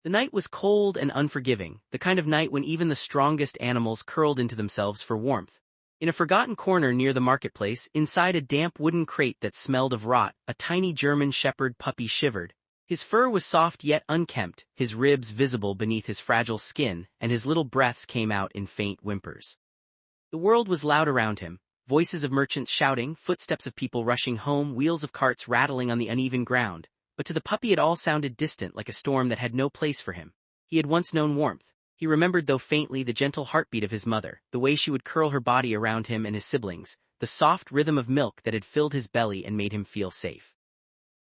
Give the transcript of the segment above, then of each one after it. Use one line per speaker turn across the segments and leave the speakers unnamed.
The night was cold and unforgiving, the kind of night when even the strongest animals curled into themselves for warmth. In a forgotten corner near the marketplace, inside a damp wooden crate that smelled of rot, a tiny German shepherd puppy shivered. His fur was soft yet unkempt, his ribs visible beneath his fragile skin, and his little breaths came out in faint whimpers. The world was loud around him, voices of merchants shouting, footsteps of people rushing home, wheels of carts rattling on the uneven ground. But to the puppy it all sounded distant, like a storm that had no place for him. He had once known warmth. He remembered, though faintly, the gentle heartbeat of his mother, the way she would curl her body around him and his siblings, the soft rhythm of milk that had filled his belly and made him feel safe.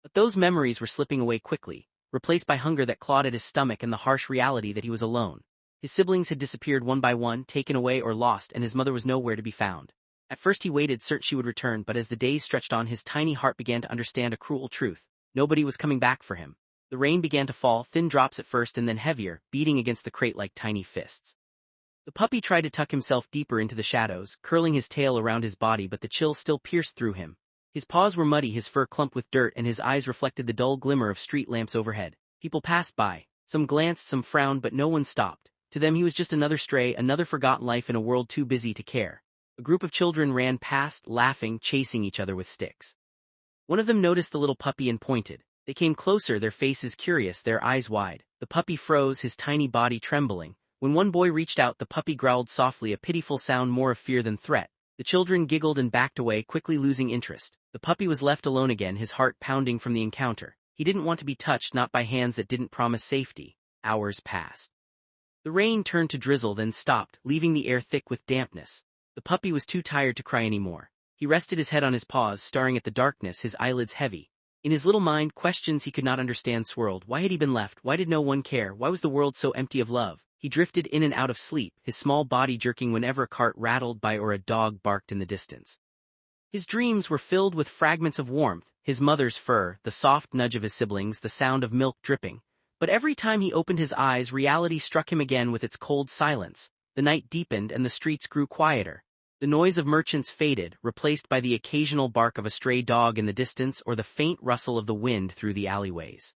But those memories were slipping away quickly, replaced by hunger that clawed at his stomach and the harsh reality that he was alone. His siblings had disappeared one by one, taken away or lost, and his mother was nowhere to be found. At first he waited, certain she would return, but as the days stretched on, his tiny heart began to understand a cruel truth. Nobody was coming back for him. The rain began to fall, thin drops at first and then heavier, beating against the crate like tiny fists. The puppy tried to tuck himself deeper into the shadows, curling his tail around his body, but the chill still pierced through him. His paws were muddy, his fur clumped with dirt, and his eyes reflected the dull glimmer of street lamps overhead. People passed by. Some glanced, some frowned, but no one stopped. To them he was just another stray, another forgotten life in a world too busy to care. A group of children ran past, laughing, chasing each other with sticks. One of them noticed the little puppy and pointed. They came closer, their faces curious, their eyes wide. The puppy froze, his tiny body trembling. When one boy reached out, the puppy growled softly, a pitiful sound more of fear than threat. The children giggled and backed away, quickly losing interest. The puppy was left alone again, his heart pounding from the encounter. He didn't want to be touched, not by hands that didn't promise safety. Hours passed. The rain turned to drizzle, then stopped, leaving the air thick with dampness. The puppy was too tired to cry anymore. He rested his head on his paws, staring at the darkness, his eyelids heavy. In his little mind, questions he could not understand swirled. Why had he been left? Why did no one care? Why was the world so empty of love? He drifted in and out of sleep, his small body jerking whenever a cart rattled by or a dog barked in the distance. His dreams were filled with fragments of warmth, his mother's fur, the soft nudge of his siblings, the sound of milk dripping. But every time he opened his eyes, reality struck him again with its cold silence. The night deepened and the streets grew quieter. The noise of merchants faded, replaced by the occasional bark of a stray dog in the distance or the faint rustle of the wind through the alleyways.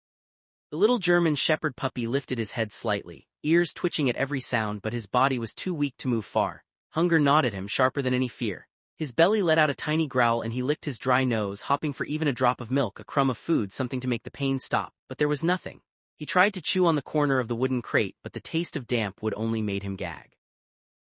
The little German shepherd puppy lifted his head slightly, ears twitching at every sound, but his body was too weak to move far. Hunger gnawed at him sharper than any fear. His belly let out a tiny growl and he licked his dry nose, hopping for even a drop of milk, a crumb of food, something to make the pain stop. But there was nothing. He tried to chew on the corner of the wooden crate, but the taste of damp wood only made him gag.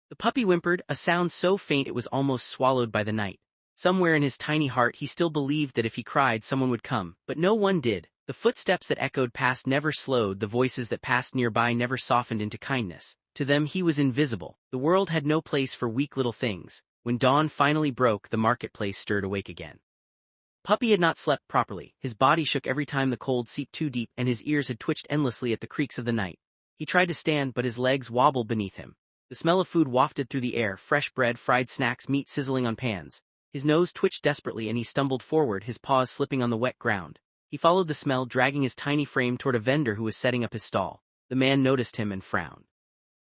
The puppy whimpered, a sound so faint it was almost swallowed by the night. Somewhere in his tiny heart he still believed that if he cried someone would come, but no one did. The footsteps that echoed past never slowed, the voices that passed nearby never softened into kindness. To them he was invisible. The world had no place for weak little things. When dawn finally broke, the marketplace stirred awake again. Puppy had not slept properly, his body shook every time the cold seeped too deep, and his ears had twitched endlessly at the creaks of the night. He tried to stand, but his legs wobbled beneath him. The smell of food wafted through the air, fresh bread, fried snacks, meat sizzling on pans. His nose twitched desperately and he stumbled forward, his paws slipping on the wet ground. He followed the smell, dragging his tiny frame toward a vendor who was setting up his stall. The man noticed him and frowned.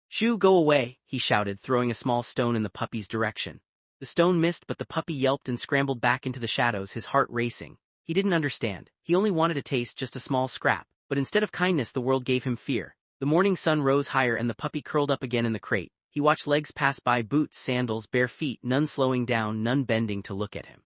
"Shoo, go away," he shouted, throwing a small stone in the puppy's direction. The stone missed, but the puppy yelped and scrambled back into the shadows, his heart racing. He didn't understand. He only wanted to taste just a small scrap. But instead of kindness, the world gave him fear. The morning sun rose higher and the puppy curled up again in the crate. He watched legs pass by, boots, sandals, bare feet, none slowing down, none bending to look at him.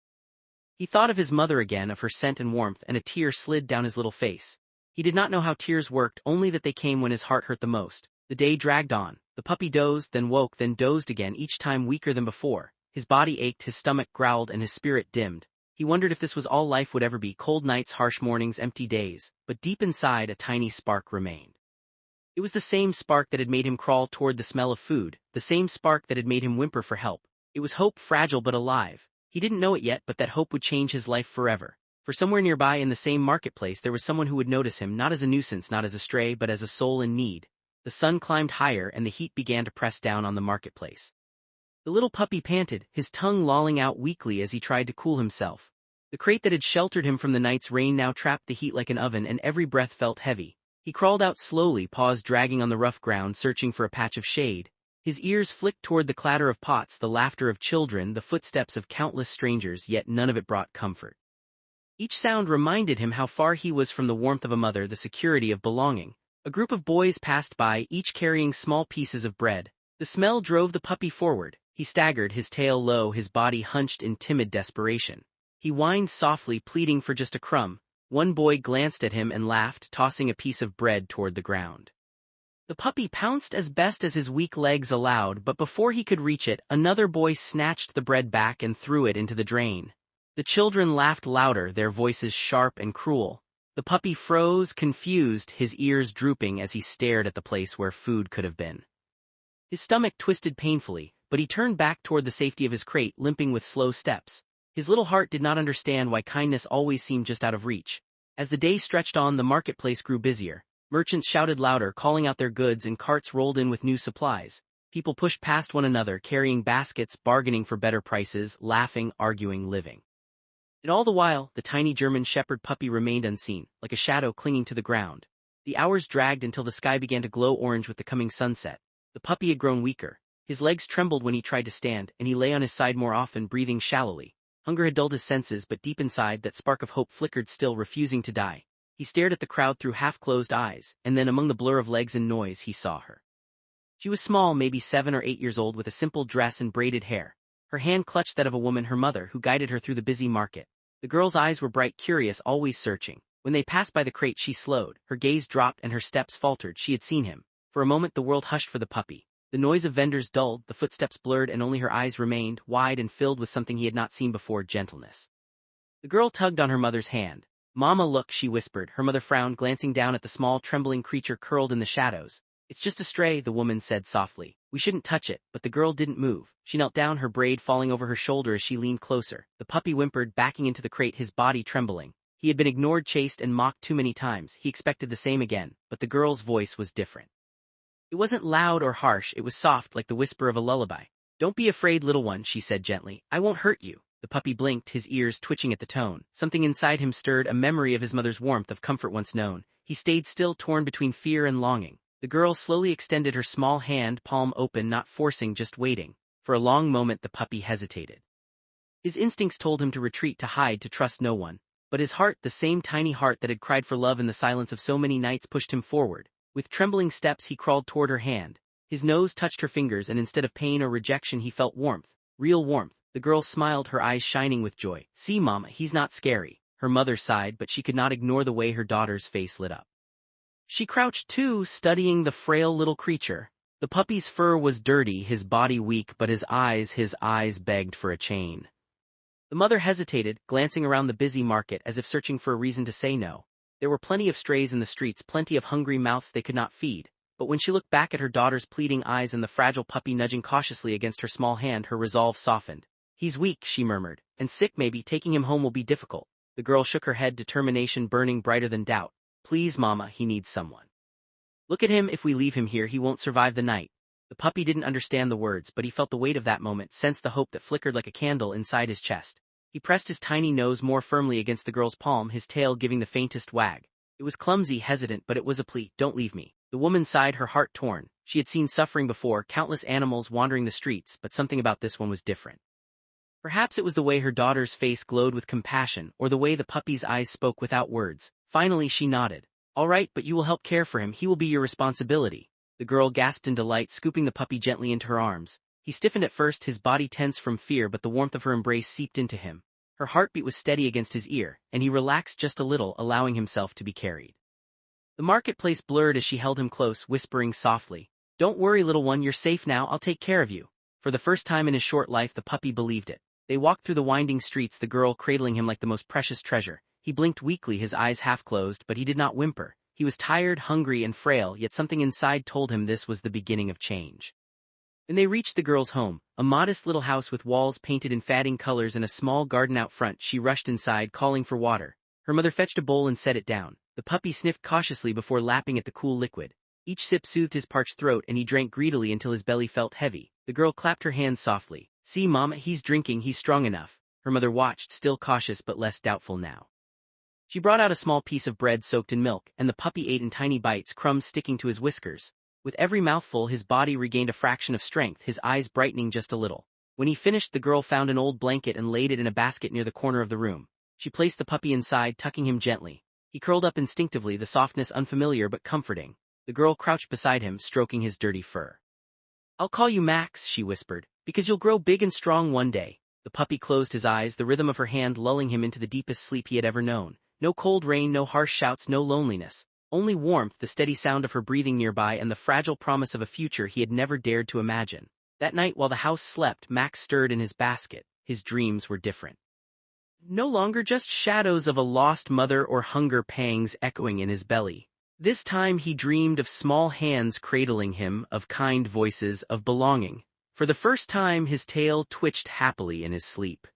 He thought of his mother again, of her scent and warmth, and a tear slid down his little face. He did not know how tears worked, only that they came when his heart hurt the most. The day dragged on. The puppy dozed, then woke, then dozed again, each time weaker than before. His body ached, his stomach growled, and his spirit dimmed. He wondered if this was all life would ever be, cold nights, harsh mornings, empty days. But deep inside, a tiny spark remained. It was the same spark that had made him crawl toward the smell of food, the same spark that had made him whimper for help. It was hope, fragile but alive. He didn't know it yet, but that hope would change his life forever. For somewhere nearby in the same marketplace there was someone who would notice him, not as a nuisance, not as a stray, but as a soul in need. The sun climbed higher and the heat began to press down on the marketplace. The little puppy panted, his tongue lolling out weakly as he tried to cool himself. The crate that had sheltered him from the night's rain now trapped the heat like an oven, and every breath felt heavy. He crawled out slowly, paws dragging on the rough ground, searching for a patch of shade. His ears flicked toward the clatter of pots, the laughter of children, the footsteps of countless strangers, yet none of it brought comfort. Each sound reminded him how far he was from the warmth of a mother, the security of belonging. A group of boys passed by, each carrying small pieces of bread. The smell drove the puppy forward. He staggered, his tail low, his body hunched in timid desperation. He whined softly, pleading for just a crumb. One boy glanced at him and laughed, tossing a piece of bread toward the ground. The puppy pounced as best as his weak legs allowed, but before he could reach it, another boy snatched the bread back and threw it into the drain. The children laughed louder, their voices sharp and cruel. The puppy froze, confused, his ears drooping as he stared at the place where food could have been. His stomach twisted painfully, but he turned back toward the safety of his crate, limping with slow steps. His little heart did not understand why kindness always seemed just out of reach. As the day stretched on, the marketplace grew busier. Merchants shouted louder, calling out their goods, and carts rolled in with new supplies. People pushed past one another, carrying baskets, bargaining for better prices, laughing, arguing, living. And all the while, the tiny German shepherd puppy remained unseen, like a shadow clinging to the ground. The hours dragged until the sky began to glow orange with the coming sunset. The puppy had grown weaker. His legs trembled when he tried to stand, and he lay on his side more often, breathing shallowly. Hunger had dulled his senses, but deep inside, that spark of hope flickered still, refusing to die. He stared at the crowd through half-closed eyes, and then among the blur of legs and noise he saw her. She was small, maybe 7 or 8 years old, with a simple dress and braided hair. Her hand clutched that of a woman, her mother, who guided her through the busy market. The girl's eyes were bright, curious, always searching. When they passed by the crate she slowed, her gaze dropped and her steps faltered. She had seen him. For a moment the world hushed for the puppy. The noise of vendors dulled, the footsteps blurred, and only her eyes remained, wide and filled with something he had not seen before, gentleness. The girl tugged on her mother's hand. "Mama, look," she whispered. Her mother frowned, glancing down at the small, trembling creature curled in the shadows. "It's just a stray," the woman said softly. "We shouldn't touch it," but the girl didn't move. She knelt down, her braid falling over her shoulder as she leaned closer. The puppy whimpered, backing into the crate, his body trembling. He had been ignored, chased, and mocked too many times. He expected the same again, but the girl's voice was different. It wasn't loud or harsh, it was soft, like the whisper of a lullaby. "Don't be afraid, little one," she said gently. "I won't hurt you." The puppy blinked, his ears twitching at the tone. Something inside him stirred, a memory of his mother's warmth, of comfort once known. He stayed still, torn between fear and longing. The girl slowly extended her small hand, palm open, not forcing, just waiting. For a long moment the puppy hesitated. His instincts told him to retreat, to hide, to trust no one. But his heart, the same tiny heart that had cried for love in the silence of so many nights, pushed him forward. With trembling steps he crawled toward her hand. His nose touched her fingers, and instead of pain or rejection he felt warmth. Real warmth. The girl smiled, her eyes shining with joy. "See, Mama, he's not scary." Her mother sighed, but she could not ignore the way her daughter's face lit up. She crouched too, studying the frail little creature. The puppy's fur was dirty, his body weak, but his eyes begged for a chain. The mother hesitated, glancing around the busy market as if searching for a reason to say no. There were plenty of strays in the streets, plenty of hungry mouths they could not feed. But when she looked back at her daughter's pleading eyes and the fragile puppy nudging cautiously against her small hand, her resolve softened. "He's weak," she murmured, "and sick maybe. Taking him home will be difficult." The girl shook her head, determination burning brighter than doubt. "Please, Mama, he needs someone. Look at him, if we leave him here he won't survive the night." The puppy didn't understand the words, but he felt the weight of that moment, sensed the hope that flickered like a candle inside his chest. He pressed his tiny nose more firmly against the girl's palm, his tail giving the faintest wag. It was clumsy, hesitant, but it was a plea. "Don't leave me." The woman sighed, her heart torn. She had seen suffering before, countless animals wandering the streets, but something about this one was different. Perhaps it was the way her daughter's face glowed with compassion, or the way the puppy's eyes spoke without words. Finally she nodded. "All right, but you will help care for him. He will be your responsibility." The girl gasped in delight, scooping the puppy gently into her arms. He stiffened at first, his body tense from fear, but the warmth of her embrace seeped into him. Her heartbeat was steady against his ear, and he relaxed just a little, allowing himself to be carried. The marketplace blurred as she held him close, whispering softly, "Don't worry, little one, you're safe now, I'll take care of you." For the first time in his short life the puppy believed it. They walked through the winding streets, the girl cradling him like the most precious treasure. He blinked weakly, his eyes half closed, but he did not whimper. He was tired, hungry, and frail, yet something inside told him this was the beginning of change. When they reached the girl's home, a modest little house with walls painted in fading colors and a small garden out front, she rushed inside, calling for water. Her mother fetched a bowl and set it down. The puppy sniffed cautiously before lapping at the cool liquid. Each sip soothed his parched throat, and he drank greedily until his belly felt heavy. The girl clapped her hands softly. "See, Mama, he's drinking, he's strong enough." Her mother watched, still cautious but less doubtful now. She brought out a small piece of bread soaked in milk, and the puppy ate in tiny bites, crumbs sticking to his whiskers. With every mouthful his body regained a fraction of strength, his eyes brightening just a little. When he finished, the girl found an old blanket and laid it in a basket near the corner of the room. She placed the puppy inside, tucking him gently. He curled up instinctively, the softness unfamiliar but comforting. The girl crouched beside him, stroking his dirty fur. "I'll call you Max," she whispered, "because you'll grow big and strong one day." The puppy closed his eyes, the rhythm of her hand lulling him into the deepest sleep he had ever known. No cold rain, no harsh shouts, no loneliness. Only warmth, the steady sound of her breathing nearby, and the fragile promise of a future he had never dared to imagine. That night, while the house slept, Max stirred in his basket. His dreams were different. No longer just shadows of a lost mother or hunger pangs echoing in his belly. This time he dreamed of small hands cradling him, of kind voices, of belonging. For the first time his tail twitched happily in his sleep.